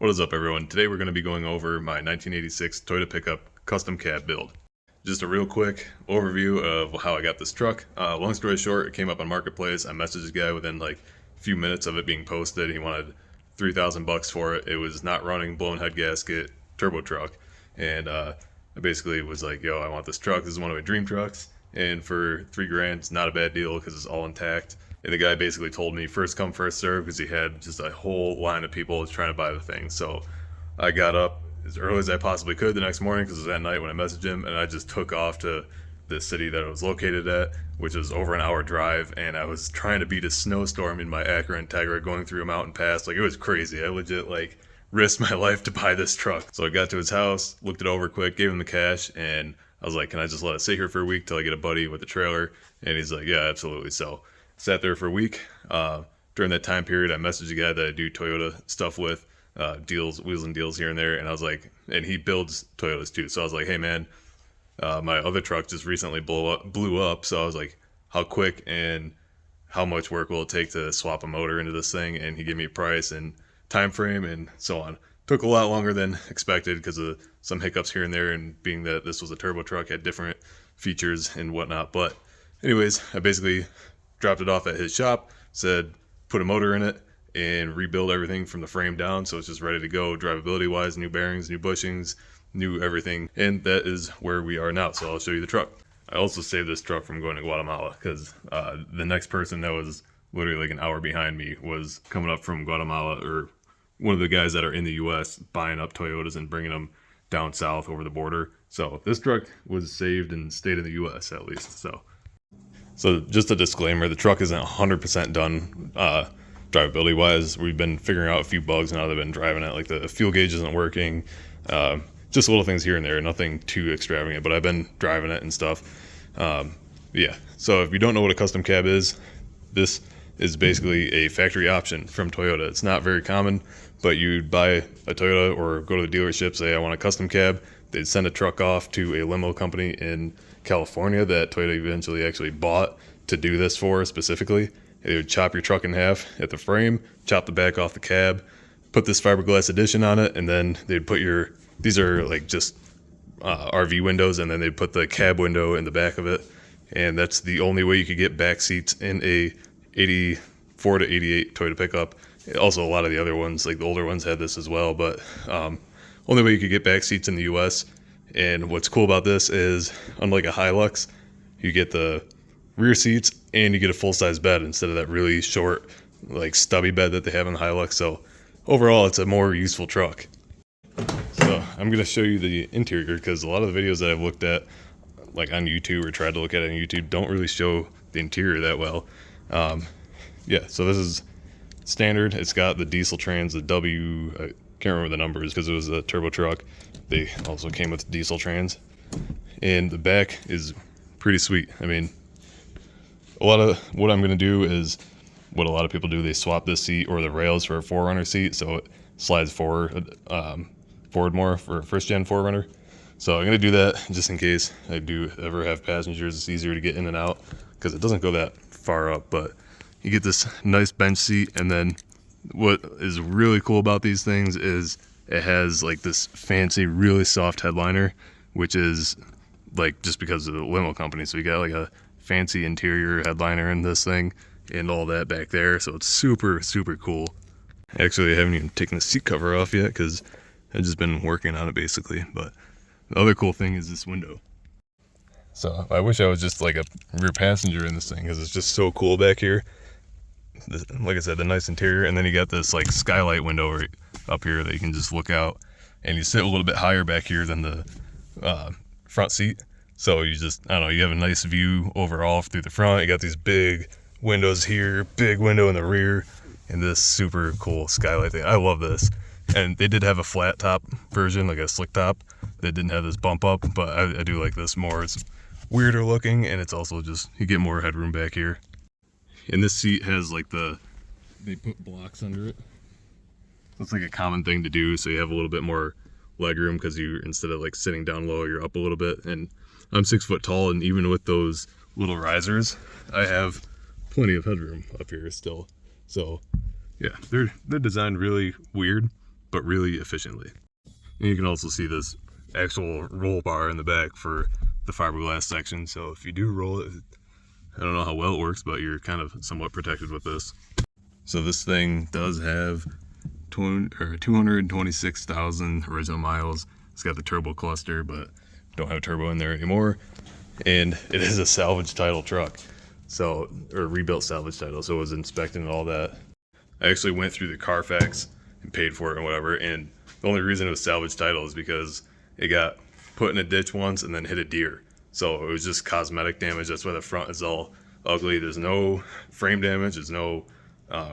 What is up, everyone? Today we're going to be going over my 1986 Toyota pickup custom cab build. Just a real quick overview of how I got this truck. Long story short, it came up on Marketplace. I messaged the guy within like a few minutes of it being posted. He wanted $3,000 for it. It was not running, blown head gasket, turbo truck. And I basically was like, yo, I want this truck. This is one of my dream trucks. And for $3,000, it's not a bad deal because it's all intact. And the guy basically told me first come, first serve because he had just a whole line of people trying to buy the thing. So I got up as early as I possibly could the next morning because it was at night when I messaged him, and I just took off to the city that it was located at, which was over an hour drive. And I was trying to beat a snowstorm in my Acura Integra going through a mountain pass. Like, it was crazy. I legit risked my life to buy this truck. So I got to his house, looked it over quick, gave him the cash, and I was like, can I just let it sit here for a week till I get a buddy with a trailer? And he's like, yeah, absolutely. So sat there for a week. During that time period, I messaged a guy that I do Toyota stuff with, deals, wheels and deals here and there. And I was like, and he builds Toyotas too. So I was like, hey man, my other truck just recently blew up. So I was like, how quick and how much work will it take to swap a motor into this thing? And he gave me a price and time frame and so on. Took a lot longer than expected because of some hiccups here and there, and being that this was a turbo truck, had different features and whatnot. But anyways, I basically dropped it off at his shop, said put a motor in it and rebuild everything from the frame down so it's just ready to go drivability wise, new bearings, new bushings, new everything. And that is where we are now. So I'll show you the truck. I also saved this truck from going to Guatemala because the next person that was literally like an hour behind me was coming up from Guatemala, or one of the guys that are in the US buying up Toyotas and bringing them down south over the border. So this truck was saved and stayed in the US at least. So just a disclaimer, the truck isn't 100% done drivability wise. We've been figuring out a few bugs now that I've been driving it, like the fuel gauge isn't working, just little things here and there, nothing too extravagant, but I've been driving it and stuff. Yeah, so if you don't know what a custom cab is, this is basically a factory option from Toyota. It's not very common, but you'd buy a Toyota or go to the dealership, say I want a custom cab. They'd send a truck off to a limo company in California that Toyota eventually actually bought to do this for specifically. They would chop your truck in half at the frame, chop the back off the cab, put this fiberglass addition on it, and then they'd put these are like just RV windows, and then they'd put the cab window in the back of it. And that's the only way you could get back seats in a 84 to 88 Toyota pickup. Also, a lot of the other ones, like the older ones, had this as well, but only way you could get back seats in the US. And what's cool about this is, unlike a Hilux, you get the rear seats and you get a full-size bed instead of that really short, like stubby bed that they have in the Hilux. So overall, it's a more useful truck. So I'm going to show you the interior because a lot of the videos that I've looked at, like on YouTube or tried to look at on YouTube, don't really show the interior that well. Yeah, so this is standard. It's got the diesel trans, the I can't remember the numbers because it was a turbo truck. They also came with diesel trans, and the back is pretty sweet. I mean, a lot of what I'm going to do is what a lot of people do. They swap this seat or the rails for a 4Runner seat, so it slides forward more for a first-gen 4Runner. So I'm going to do that just in case I do ever have passengers. It's easier to get in and out because it doesn't go that far up, but you get this nice bench seat. And then what is really cool about these things is it has like this fancy, really soft headliner, which is like just because of the limo company. So you got like a fancy interior headliner in this thing and all that back there. So it's super, super cool. Actually, I haven't even taken the seat cover off yet because I've just been working on it basically. But the other cool thing is this window. So I wish I was just like a rear passenger in this thing because it's just so cool back here. Like I said, the nice interior, and then you got this like skylight window right up here that you can just look out, and you sit a little bit higher back here than the front seat, so you just, I don't know, you have a nice view overall through the front. You got these big windows here, big window in the rear, and this super cool skylight thing. I love this. And they did have a flat top version, like a slick top, that didn't have this bump up, but I do like this more. It's weirder looking, and it's also just, you get more headroom back here. And this seat has like they put blocks under it. That's like a common thing to do, so you have a little bit more leg room because you, instead of like sitting down low, you're up a little bit. And I'm 6 foot tall, and even with those little risers, I have plenty of headroom up here still. So yeah, they're designed really weird, but really efficiently. And you can also see this actual roll bar in the back for the fiberglass section. So if you do roll it, I don't know how well it works, but you're kind of somewhat protected with this. So this thing does have 226,000 original miles. It's got the turbo cluster, but don't have a turbo in there anymore. And it is a salvage title truck, so, or rebuilt salvage title, so it was inspected and all that. I actually went through the Carfax and paid for it and whatever, and the only reason it was salvage title is because it got put in a ditch once and then hit a deer. So it was just cosmetic damage. That's why the front is all ugly. There's no frame damage. There's no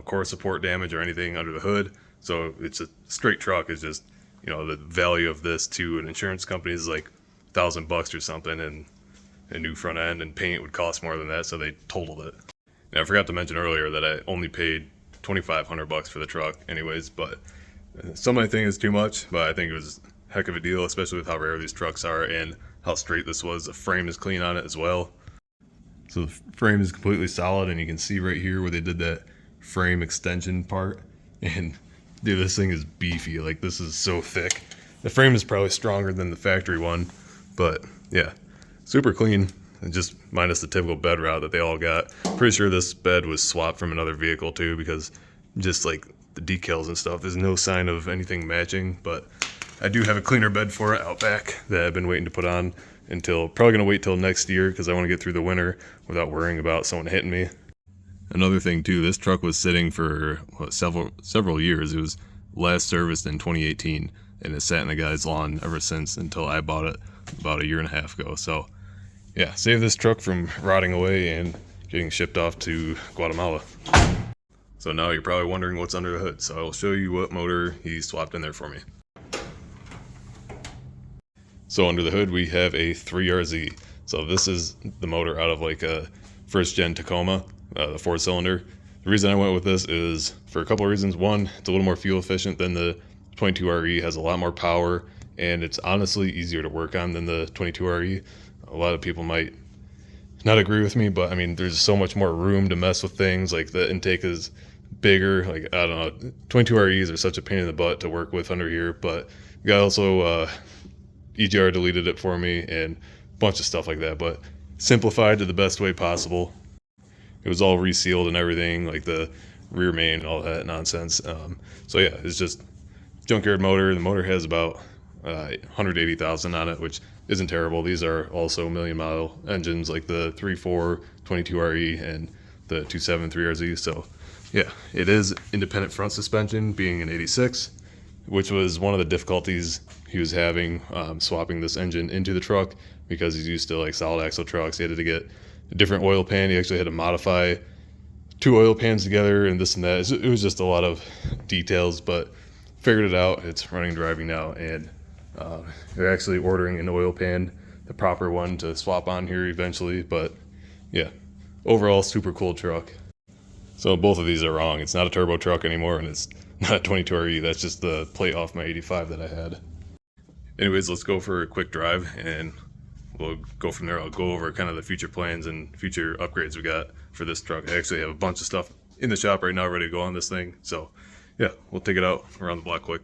core support damage or anything under the hood. So it's a straight truck. It's just, you know, the value of this to an insurance company is like $1,000 or something, and a new front end and paint would cost more than that, so they totaled it. Now, I forgot to mention earlier that I only paid $2,500 for the truck anyways, but some might think it's too much, but I think it was a heck of a deal, especially with how rare these trucks are and how straight this was. The frame is clean on it as well. So the frame is completely solid, and you can see right here where they did that frame extension part, and dude, this thing is beefy. Like, this is so thick. The frame is probably stronger than the factory one, but yeah, super clean, and just minus the typical bed route that they all got. Pretty sure this bed was swapped from another vehicle too, because just like the decals and stuff, there's no sign of anything matching. But I do have a cleaner bed for it out back that I've been waiting to put on until, probably gonna wait till next year, because I want to get through the winter without worrying about someone hitting me. Another thing too, this truck was sitting for several years. It was last serviced in 2018, and it sat in the guy's lawn ever since until I bought it about a year and a half ago. So yeah, save this truck from rotting away and getting shipped off to Guatemala. So now you're probably wondering what's under the hood, so I'll show you what motor he swapped in there for me. So under the hood we have a 3RZ. So this is the motor out of like a first gen Tacoma, the 4-cylinder. The reason I went with this is for a couple of reasons. One, it's a little more fuel efficient than the 22RE, has a lot more power, and it's honestly easier to work on than the 22RE. A lot of people might not agree with me, but I mean, there's so much more room to mess with things. Like, the intake is bigger. Like, I don't know, 22REs are such a pain in the butt to work with under here, but the guy also EGR deleted it for me and a bunch of stuff like that, but simplified to the best way possible. It was all resealed and everything, like the rear main and all that nonsense. So yeah, it's just junkyard motor. The motor has about 180,000 on it, which isn't terrible. These are also million-mile engines, like the 3.4 22RE and the 2.7 3RZ. So yeah, it is independent front suspension, being an 86, which was one of the difficulties he was having swapping this engine into the truck, because he's used to like solid axle trucks. He had to get a different oil pan. He actually had to modify 2 oil pans together and this and that. It was just a lot of details, but figured it out. It's running and driving now, and they're actually ordering an oil pan, the proper one, to swap on here eventually. But yeah, overall super cool truck. So both of these are wrong. It's not a turbo truck anymore, and it's not a 22RE. That's just the plate off my 85 that I had. Anyways, let's go for a quick drive and we'll go from there. I'll go over kind of the future plans and future upgrades we got for this truck. I actually have a bunch of stuff in the shop right now ready to go on this thing. So yeah, we'll take it out around the block quick.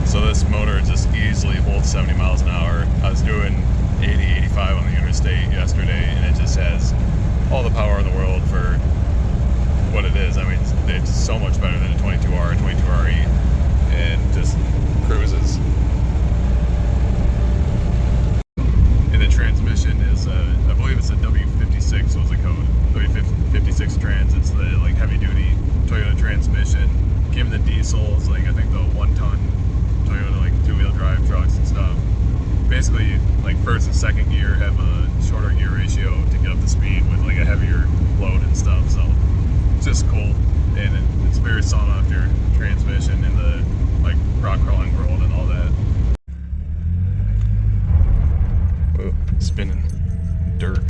So this motor just easily holds 70 miles an hour. I was doing 80, 85 on the interstate yesterday, and it just has all the power in the world for what it is. I mean, it's so much better than a 22R, 22RE, and just cruises. And the transmission is, I believe it's a W56 was the code. W56 trans. It's the like heavy duty Toyota transmission. Came in the diesel. It's like, I think, the 1-ton Toyota, like 2-wheel drive trucks and stuff. Basically, like first and second gear have a shorter gear ratio to get up to speed with like a heavier load and stuff. So it's just cool, and it's very sought after transmission in the like rock crawling world and all that. Whoa, spinning dirt.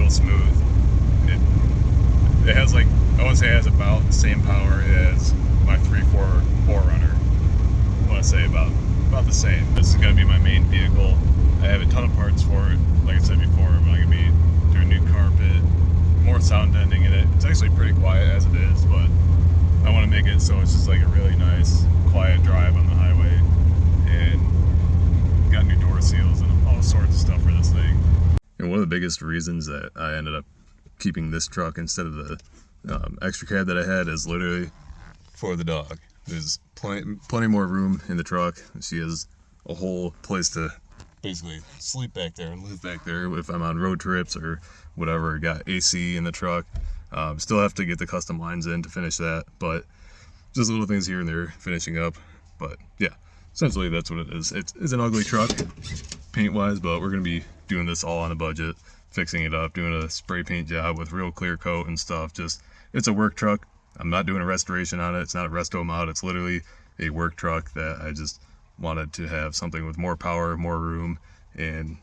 real smooth. It has like, I want to say it has about the same power as my 3.4 4Runner. I want to say about the same. This is going to be my main vehicle. I have a ton of parts for it. Like I said before, I'm going to be doing new carpet, more sound deadening in it. It's actually pretty quiet as it is, but I want to make it so it's just like a really nice, quiet drive on the highway. And got new door seals and all sorts of stuff for this thing. And one of the biggest reasons that I ended up keeping this truck instead of the extra cab that I had is literally for the dog. There's plenty more room in the truck. She has a whole place to basically sleep back there and live back there if I'm on road trips or whatever. Got AC in the truck. Still have to get the custom lines in to finish that, but just little things here and there finishing up. But yeah, essentially that's what it is. It's an ugly truck paint wise, but we're gonna be doing this all on a budget, fixing it up, doing a spray paint job with real clear coat and stuff. Just, it's a work truck. I'm not doing a restoration on it. It's not a resto mod. It's literally a work truck that I just wanted to have something with more power, more room, and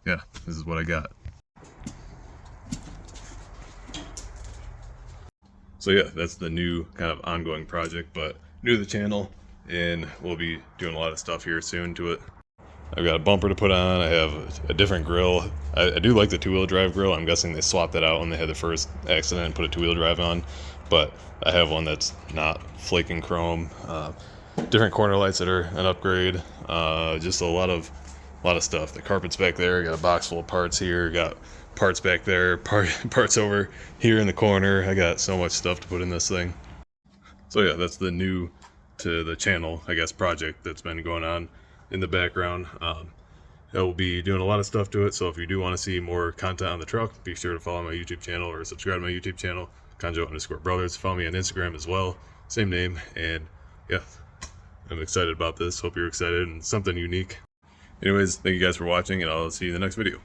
yeah, this is what I got. So yeah, that's the new kind of ongoing project, but new to the channel, and we'll be doing a lot of stuff here soon to it. I've got a bumper to put on. I have a different grill. I do like the two-wheel drive grill. I'm guessing they swapped that out when they had the first accident and put a two-wheel drive on, but I have one that's not flaking chrome. Different corner lights that are an upgrade. Just a lot of stuff. The carpet's back there. Got a box full of parts here. Got parts back there. Parts over here in the corner. I got so much stuff to put in this thing. So yeah, that's the new to the channel, I guess, project that's been going on in the background. I will be doing a lot of stuff to it, so if you do want to see more content on the truck, be sure to follow my YouTube channel or subscribe to my YouTube channel, Conjo_Brothers. Follow me on Instagram as well, same name. And yeah, I'm excited about this. Hope you're excited and something unique. Anyways, thank you guys for watching, and I'll see you in the next video.